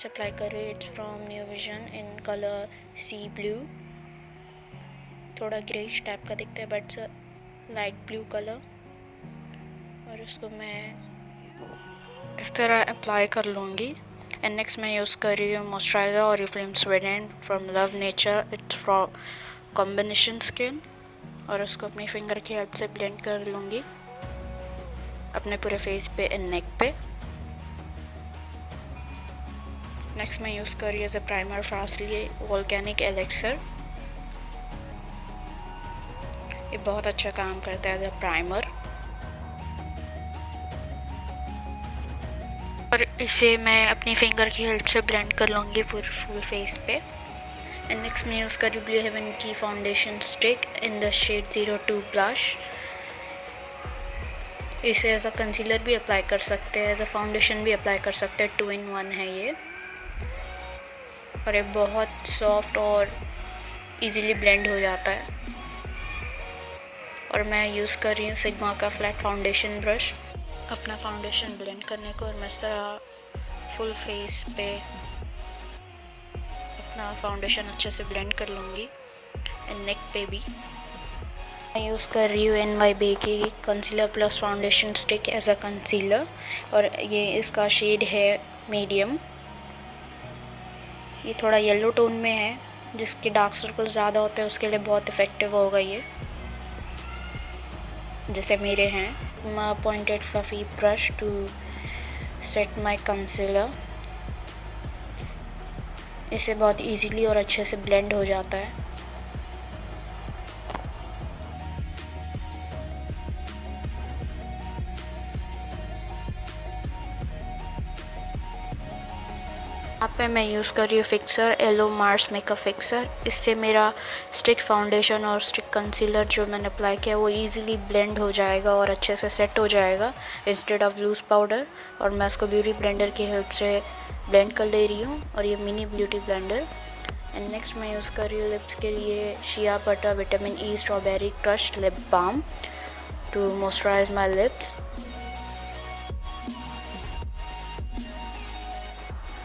Highlights apply कर रही हूँ। It's from new vision in colour sea blue. थोड़ा ग्रेइश टाइप का दिखता है बट लाइट ब्लू कलर। और उसको मैं इस तरह अप्लाई कर लूँगी। एंड नेक्स्ट मैं यूज़ कर रही हूँ moisturiser Oriflame Sweden from love nature. It's from combination skin. और उसको अपनी फिंगर की हेल्प से ब्लेंड कर लूँगी अपने पूरे फेस पे एंड नेक पे। नेक्स्ट मैं यूज़ कर रही हूँ as a primer Farsali volcanic elixir. ये बहुत अच्छा काम करता है एज अ प्राइमर। और इसे मैं अपनी फिंगर की हेल्प से ब्लेंड कर लूँगी पूरे फुल फेस पे। एंड नेक्स्ट मैं यूज़ कर रही हूँ ब्लू हेवन की foundation stick in the shade 02 blush. इसे एज अ कंसीलर भी अप्लाई कर सकते हैं, एज अ फाउंडेशन भी अप्लाई कर सकते हैं। 2 in 1 है ये। और ये बहुत सॉफ्ट और इजीली ब्लेंड हो जाता है। और मैं यूज़ कर रही हूँ सिग्मा का फ्लैट फाउंडेशन ब्रश अपना फाउंडेशन ब्लेंड करने को। और मैं इस तरह फुल फेस पे अपना फाउंडेशन अच्छे से ब्लेंड कर लूँगी एंड नेक पे भी। मैं यूज़ कर रही हूँ NYB की concealer plus foundation stick as a concealer. और ये इसका शेड है मीडियम। ये थोड़ा येलो टोन में है, जिसके डार्क सर्कल ज़्यादा होते हैं उसके लिए बहुत इफ़ेक्टिव होगा ये, जैसे मेरे हैं। मैं pointed fluffy brush to set my concealer. इससे बहुत इजीली और अच्छे से ब्लेंड हो जाता है। यहाँ पे मैं यूज़ कर रही हूँ fixer aloe Mars makeup fixer. इससे मेरा स्टिक फाउंडेशन और स्टिक कंसीलर जो मैंने अप्लाई किया वो इजीली ब्लेंड हो जाएगा और अच्छे से सेट हो जाएगा इंस्टेड ऑफ लूज पाउडर। और मैं इसको ब्यूटी ब्लेंडर की हेल्प से ब्लेंड कर ले रही हूँ, और ये mini beauty blender. And next मैं यूज़ कर रही हूँ लिप्स के लिए shea butter vitamin E strawberry crush lip balm to moisturise my lips.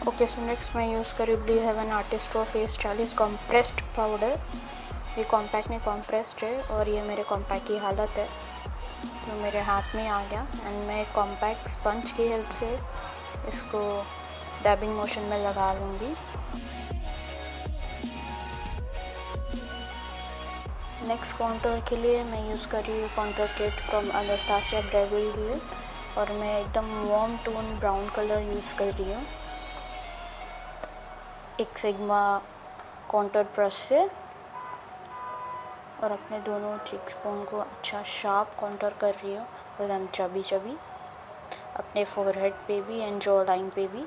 Okay, so next मैं यूज़ करी blue heaven artist raw face stylish compressed powder. ये compact नहीं कॉम्प्रेस्ड है, और ये मेरे कॉम्पैक्ट की हालत है तो मेरे हाथ में आ गया। एंड मैं कॉम्पैक्ट स्पंज की हेल्प से इसको डैबिंग मोशन में लगा लूँगी। नेक्स्ट कॉन्टोर के लिए मैं यूज़ कर रही हूँ contour kit from Anastasia Beverly Hills. और मैं एकदम warm tone brown colour use कर रही हूँ एक सिग्मा कॉन्टोर ब्रश से। और अपने दोनों चीक्स बोन को अच्छा शार्प कॉन्टोर कर रही हूँ, एकदम चबी चबी, अपने फोरहेड पे भी एंड जॉ लाइन पे भी।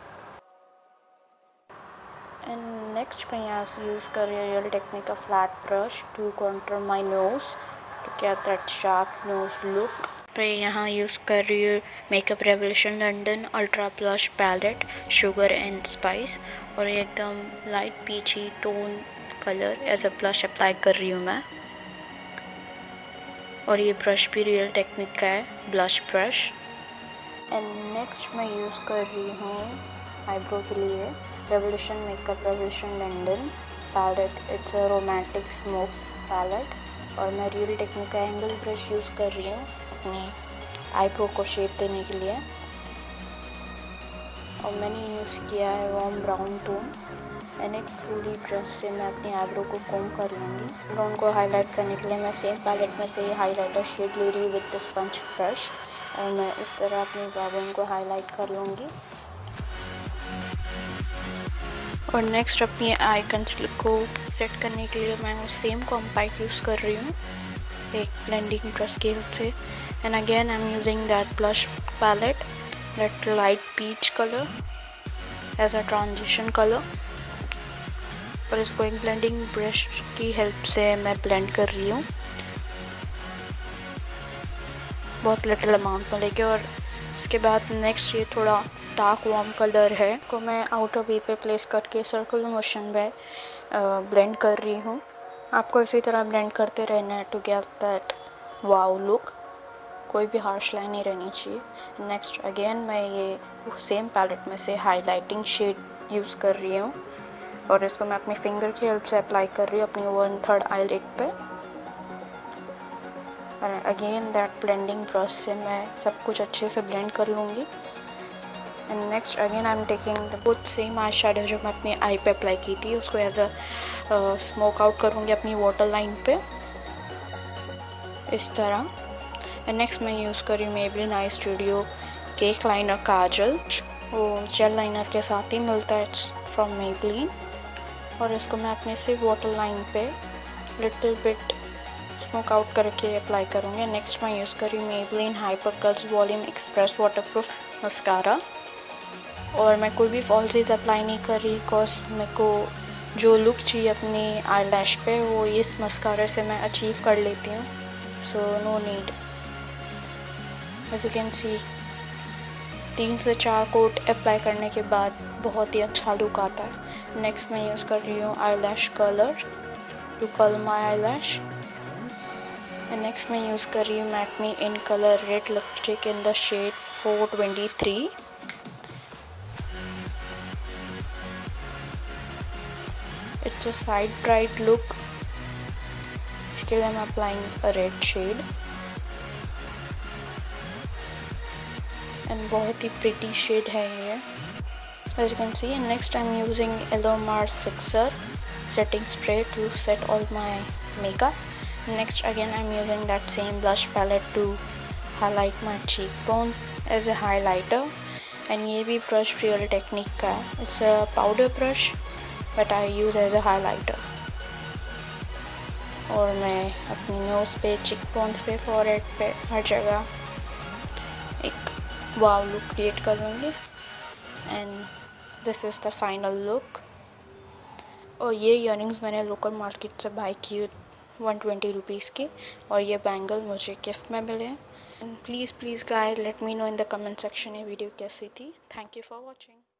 एंड नेक्स्ट मैं यहाँ से यूज़ कर रही हूँ रियल टेक्निक का flat brush to contour my nose to get that sharp nose look. मैं यहाँ यूज़ कर रही हूँ makeup revolution London ultra blush palette sugar and spice. और ये एकदम light peachy tone colour as a blush apply कर रही हूँ मैं। और ये ब्रश भी रियल टेक्निक का है, ब्लश ब्रश। एंड नेक्स्ट मैं यूज़ कर रही हूँ आईब्रो के लिए revolution makeup revolution London palette. It's a romantic smoke palette. और मैं रियल टेक्निक का एंगल ब्रश यूज़ कर रही हूँ अपनी आईब्रो को शेप देने के लिए। और मैंने यूज़ किया है वार्म ब्राउन टोन। एंड एक फूली ब्रश से मैं अपनी आईब्रो को कोम कर लूँगी। ब्राउन को हाईलाइट करने के लिए मैं सेम पैलेट में से हाईलाइटर शेड ले रही हूँ विद द स्पंज ब्रश। और मैं इस तरह अपनी ब्राउन को हाईलाइट कर लूँगी। और नेक्स्ट अपनी आई कंसीलर को सेट करने के लिए मैं सेम कॉम्पैक्ट यूज़ कर रही हूँ एक ब्लेंडिंग ब्रश की हेल्प से। And again I am using that blush palette that light peach color as a transition color। और इसको एक ब्लेंडिंग ब्रश की हेल्प से मैं ब्लेंड कर रही हूँ बहुत लिटिल अमाउंट में लेके। और उसके बाद नेक्स्ट ये थोड़ा डार्क वार्म कलर है को मैं आउटर वी पे प्लेस करके सर्कुलर मोशन में ब्लेंड कर रही हूँ। आपको इसी तरह ब्लेंड करते रहना है to get that wow look. कोई भी हार्श लाइन नहीं रहनी चाहिए। नेक्स्ट अगेन मैं ये सेम पैलेट में से हाइलाइटिंग शेड यूज़ कर रही हूँ और इसको मैं अपनी फिंगर की हेल्प से अप्लाई कर रही हूँ अपनी 1/3 आईलिड पे। और अगेन दैट ब्लेंडिंग ब्रश से मैं सब कुछ अच्छे से ब्लेंड कर लूँगी। And next again I am taking the both same eye shadow जो मैं अपनी आई पे अप्लाई की थी, उसको एज अ स्मोक आउट करूँगी अपनी वाटर लाइन पे इस तरह। एंड नेक्स्ट मैं यूज़ कर रही हूँ मेबेलिन आई स्टूडियो केक लाइनर काजल, वो जेल लाइनर के साथ ही मिलता है फ्रॉम मेबेलिन। और इसको मैं अपने सिर्फ वाटर लाइन पे लिटिल बिट स्मोक आउट करके अप्लाई करूँगी। नेक्स्ट मैं यूज़ कर रही हूँ Maybelline hyper curls volume express waterproof mascara. और मैं कोई भी फॉल्सीज अप्लाई नहीं कर रही बिकॉज मेरे को जो लुक चाहिए अपनी आई लैश पे वो इस मस्कारा से मैं अचीव कर लेती हूँ, so no need. As you can see 3 से 4 कोट अप्लाई करने के बाद बहुत ही अच्छा लुक आता है। नेक्स्ट मैं यूज़ कर रही हूँ eyelash curler to curl my eyelash. And next मैं यूज़ कर रही हूँ matte me in colour red lipstick in the shade 423। It's a side bright look, इसके लिए मैं applying a red shade and बहुत ही प्रिटी शेड है ये as you can see. And next I'm using elixir setting spray to set all my makeup. Next again I'm using that same blush palette to highlight my cheekbone as a highlighter. And ये भी brush Real Technique का है, it's a powder brush but I use as a highlighter. और मैं अपनी nose पे, cheekbones पे, forehead पे, हर जगह एक वाव लुक क्रिएट करूँगी। And this is the final look. और ये इयररिंग्स मैंने लोकल मार्केट से बाई की 120 रुपीज़ की, और ये बैंगल मुझे गिफ्ट में मिले। And please guys let me know in the comment section ये वीडियो कैसी थी। Thank you for watching.